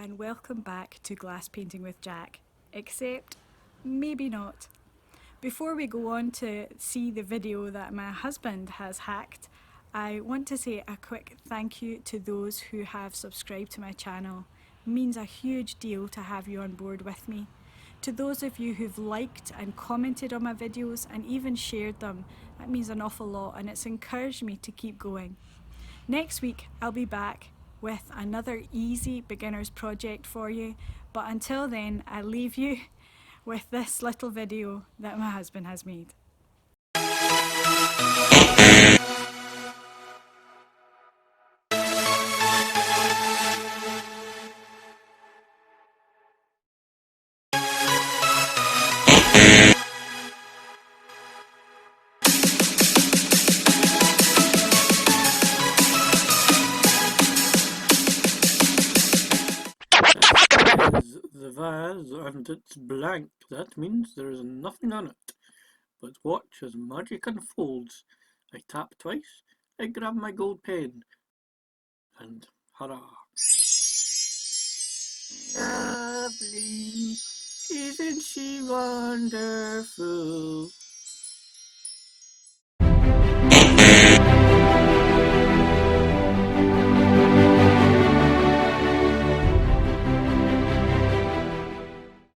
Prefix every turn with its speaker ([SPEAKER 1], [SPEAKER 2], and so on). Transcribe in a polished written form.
[SPEAKER 1] and welcome back to Glass Painting with Jack, except maybe not. Before we go on to see the video that my husband has hacked, I want to say a quick thank you to those who have subscribed to my channel. It means a huge deal to have you on board with me. To those of you who've liked and commented on my videos and even shared them, that means an awful lot and it's encouraged me to keep going. Next week I'll be back with another easy beginner's project for you, but until then I leave you with this little video that my husband has made.
[SPEAKER 2] The vase and it's blank. That means there is nothing on it. But watch as magic unfolds. I tap twice, I grab my gold pen, and hurrah! Lovely, isn't she wonderful?